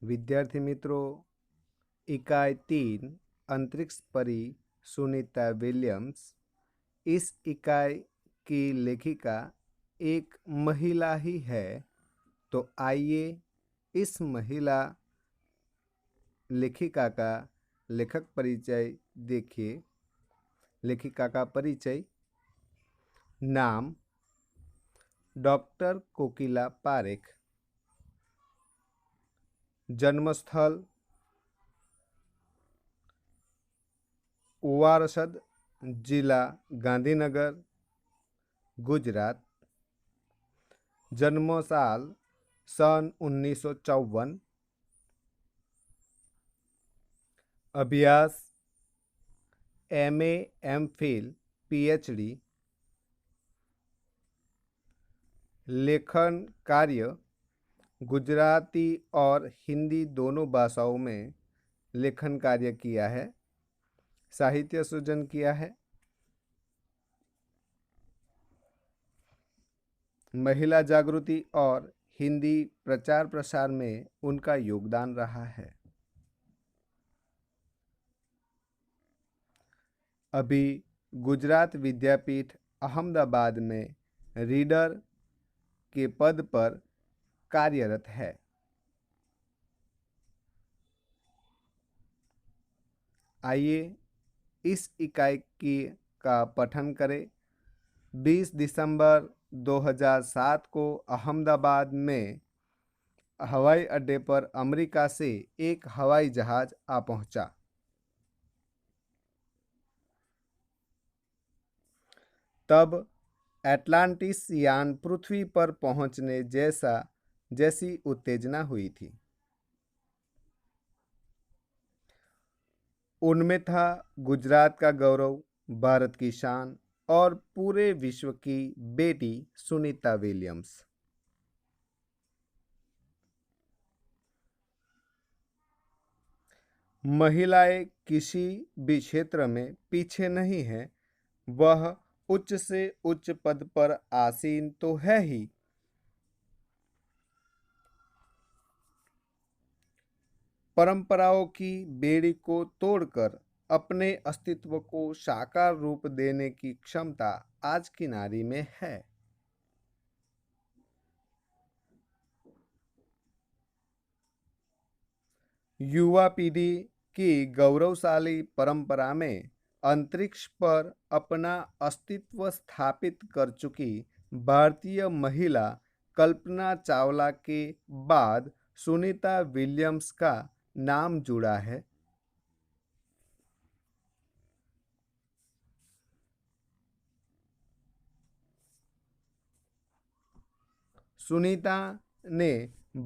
विद्यार्थी मित्रों, इकाई 3 अंतरिक्ष परी सुनीता विलियम्स। इस इकाई की लेखिका एक महिला ही है, तो आइए इस महिला लेखिका का लेखक परिचय देखिए। लेखिका का परिचय। नाम डॉक्टर कोकिला पारेख। जन्मस्थल वारसद, जिला गांधीनगर, गुजरात। जन्म साल सन 1954। अभ्यास MA, MPhil, PhD। लेखन कार्य गुजराती और हिंदी दोनों भाषाओं में लेखन कार्य किया है। साहित्य सृजन किया है। महिला जागृति और हिंदी प्रचार प्रसार में उनका योगदान रहा है। अभी गुजरात विद्यापीठ अहमदाबाद में रीडर के पद पर कार्यरत है। आइए इस इकाई का पठन करें। 20 दिसंबर 2007 को अहमदाबाद में हवाई अड्डे पर अमेरिका से एक हवाई जहाज आ पहुंचा। तब एटलांटिस यान पृथ्वी पर पहुंचने जैसी उत्तेजना हुई थी। उनमें था गुजरात का गौरव, भारत की शान और पूरे विश्व की बेटी सुनीता विलियम्स। महिलाएं किसी भी क्षेत्र में पीछे नहीं हैं। वह उच्च से उच्च पद पर आसीन तो है ही, परंपराओं की बेड़ी को तोड़कर अपने अस्तित्व को साकार रूप देने की क्षमता आज की नारी में है। युवा पीढ़ी की गौरवशाली परंपरा में अंतरिक्ष पर अपना अस्तित्व स्थापित कर चुकी भारतीय महिला कल्पना चावला के बाद सुनीता विलियम्स का नाम जुड़ा है। सुनीता ने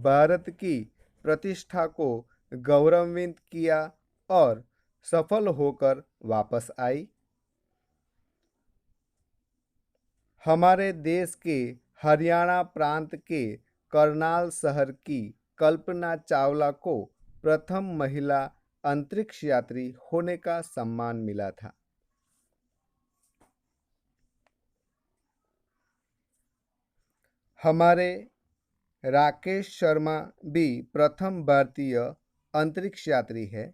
भारत की प्रतिष्ठा को गौरवान्वित किया और सफल होकर वापस आई। हमारे देश के हरियाणा प्रांत के करनाल शहर की कल्पना चावला को प्रथम महिला अंतरिक्ष यात्री होने का सम्मान मिला था। हमारे राकेश शर्मा भी प्रथम भारतीय अंतरिक्ष यात्री है।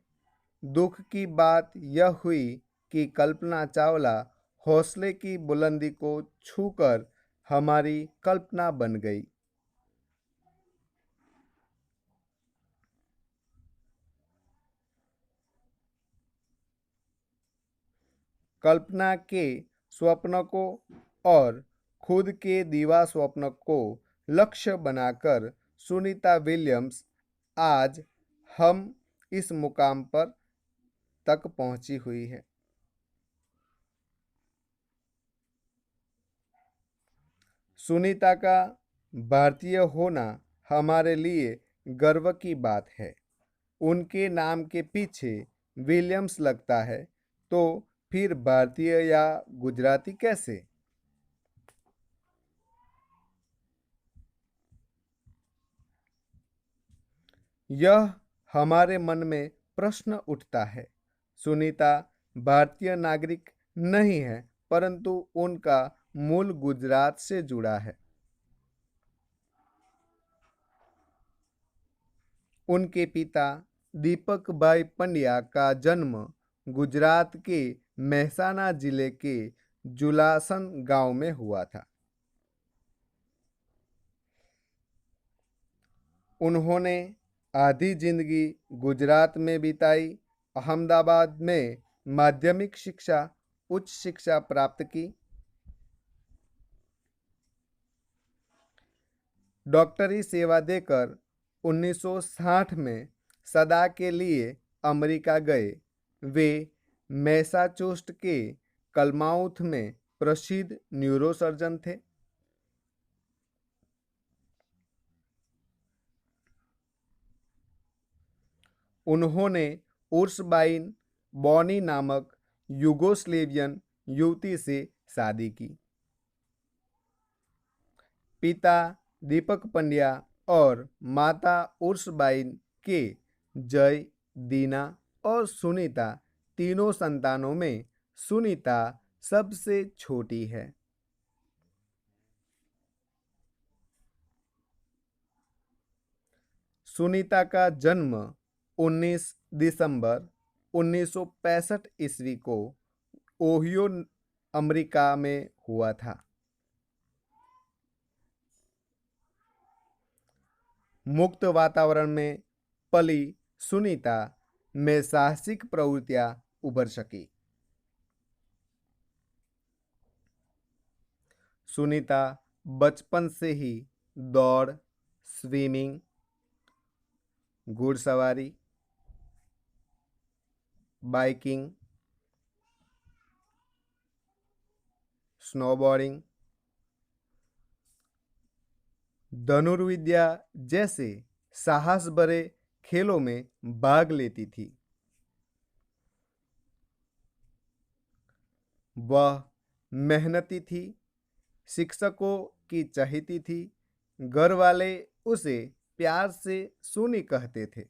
दुख की बात यह हुई कि कल्पना चावला हौसले की बुलंदी को छूकर हमारी कल्पना बन गई। कल्पना के स्वप्न को और खुद के दीवा स्वप्न को लक्ष्य बनाकर सुनीता विलियम्स आज हम इस मुकाम पर तक पहुंची हुई है। सुनीता का भारतीय होना हमारे लिए गर्व की बात है। उनके नाम के पीछे विलियम्स लगता है, तो फिर भारतीय या गुजराती कैसे? यह हमारे मन में प्रश्न उठता है। सुनीता भारतीय नागरिक नहीं है, परंतु उनका मूल गुजरात से जुड़ा है। उनके पिता दीपक भाई पंड्या का जन्म गुजरात के मेहसाणा जिले के जुलासन गांव में हुआ था। उन्होंने आधी जिंदगी गुजरात में बिताई। अहमदाबाद में माध्यमिक शिक्षा, उच्च शिक्षा प्राप्त की। डॉक्टरी सेवा देकर 1960 में सदा के लिए अमेरिका गए। वे मैसाचुसेट्स के कलमाउथ में प्रसिद्ध न्यूरोसर्जन थे। उन्होंने उर्सबाइन बॉनी नामक युगोस्लेवियन युवती से शादी की। पिता दीपक पंड्या और माता उर्सबाइन के जय, दीना और सुनीता तीनों संतानों में सुनीता सबसे छोटी है। सुनीता का जन्म 19 दिसंबर 1965 ईस्वी को ओहियो, अमेरिका में हुआ था। मुक्त वातावरण में पली सुनीता में साहसिक प्रवृत्तियां उभर सकी। सुनीता बचपन से ही दौड़, स्विमिंग, घुड़सवारी, बाइकिंग, स्नोबोर्डिंग, धनुर्विद्या जैसे साहस भरे खेलों में भाग लेती थी। वह मेहनती थी, शिक्षकों की चहेती थी। घर वाले उसे प्यार से सुनी कहते थे।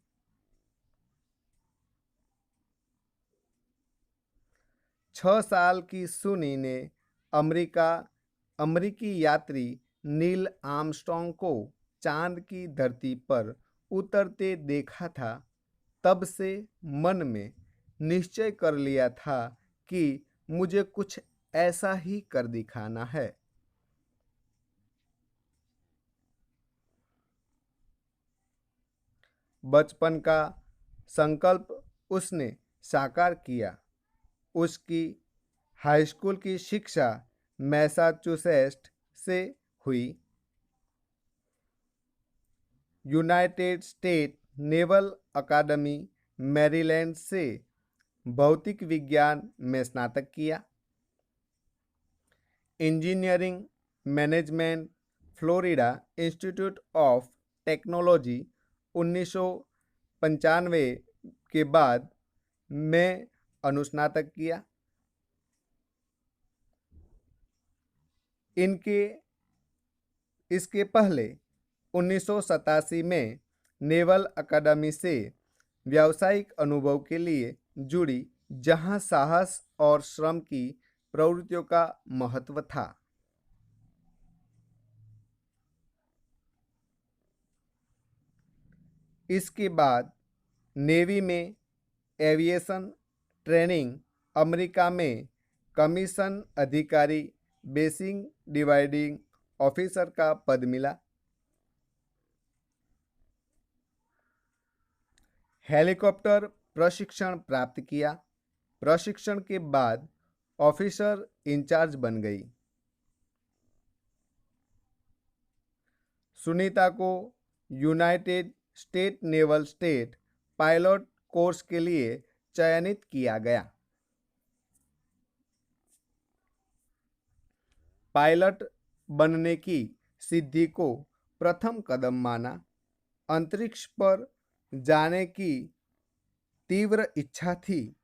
छह साल की सुनी ने अमेरिकी यात्री नील आर्मस्ट्रांग को चांद की धरती पर उतरते देखा था। तब से मन में निश्चय कर लिया था कि मुझे कुछ ऐसा ही कर दिखाना है। बचपन का संकल्प उसने साकार किया। उसकी हाई स्कूल की शिक्षा मैसाचुसेट्स से हुई। यूनाइटेड स्टेट नेवल अकादमी मैरीलैंड से भौतिक विज्ञान में स्नातक किया। Engineering management Florida institute of technology 1995 के बाद में अनुस्नातक किया। इसके पहले 1987 में नेवल अकादमी से व्यावसायिक अनुभव के लिए जुड़ी, जहां साहस और श्रम की प्रवृत्तियों का महत्व था। इसके बाद नेवी में एविएशन ट्रेनिंग, अमेरिका में कमीशन अधिकारी, बेसिक डिवाइडिंग ऑफिसर का पद मिला। हेलीकॉप्टर प्रशिक्षण प्राप्त किया। प्रशिक्षण के बाद ऑफिसर इंचार्ज बन गई। सुनीता को United state naval state pilot course के लिए चयनित किया गया। पायलट बनने की सिद्धि को प्रथम कदम माना। अंतरिक्ष पर जाने की तीव्र इच्छा थी,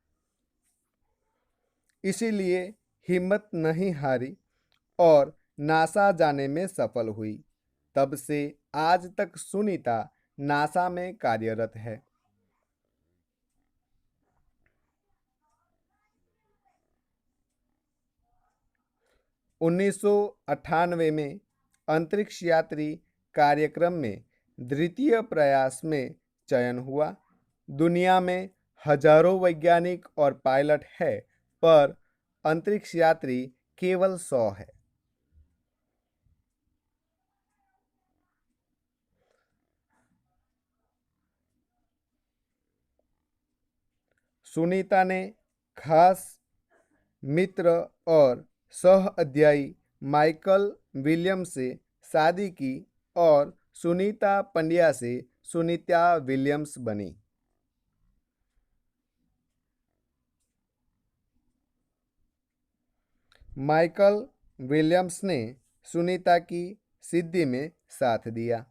इसीलिए हिम्मत नहीं हारी और नासा जाने में सफल हुई। तब से आज तक सुनीता नासा में कार्यरत है। 1998 में अंतरिक्ष यात्री कार्यक्रम में द्वितीय प्रयास में चयन हुआ। दुनिया में हजारों वैज्ञानिक और पायलट है, पर अंतरिक्ष यात्री केवल 100 है। सुनीता ने खास मित्र और सह अध्यायी माइकल विलियम्स से शादी की और सुनीता पंड्या से सुनीता विलियम्स बनी। माइकल विलियम्स ने सुनीता की सिद्धि में साथ दिया।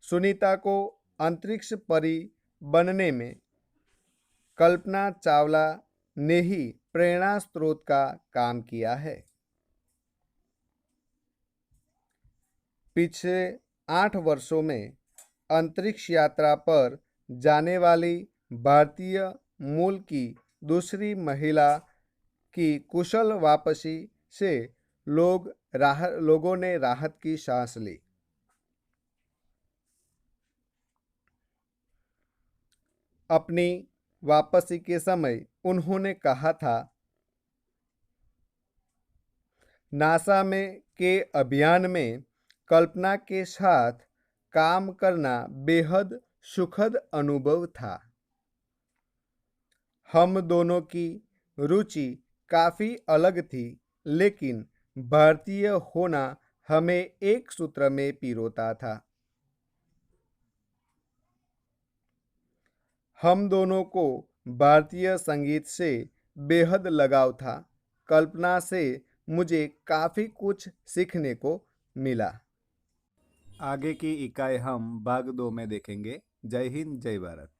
सुनीता को अंतरिक्ष परी बनने में कल्पना चावला ने ही प्रेरणा स्रोत का काम किया है। पिछले 8 वर्षों में अंतरिक्ष यात्रा पर जाने वाली भारतीय मूल की दूसरी महिला की कुशल वापसी से लोगों ने राहत की सांस ली। अपनी वापसी के समय उन्होंने कहा था, नासा में के अभियान में कल्पना के साथ काम करना बेहद सुखद अनुभव था। हम दोनों की रुचि काफ़ी अलग थी, लेकिन भारतीय होना हमें एक सूत्र में पिरोता था। हम दोनों को भारतीय संगीत से बेहद लगाव था। कल्पना से मुझे काफ़ी कुछ सीखने को मिला। आगे की इकाई हम भाग 2 में देखेंगे। जय हिंद, जय भारत।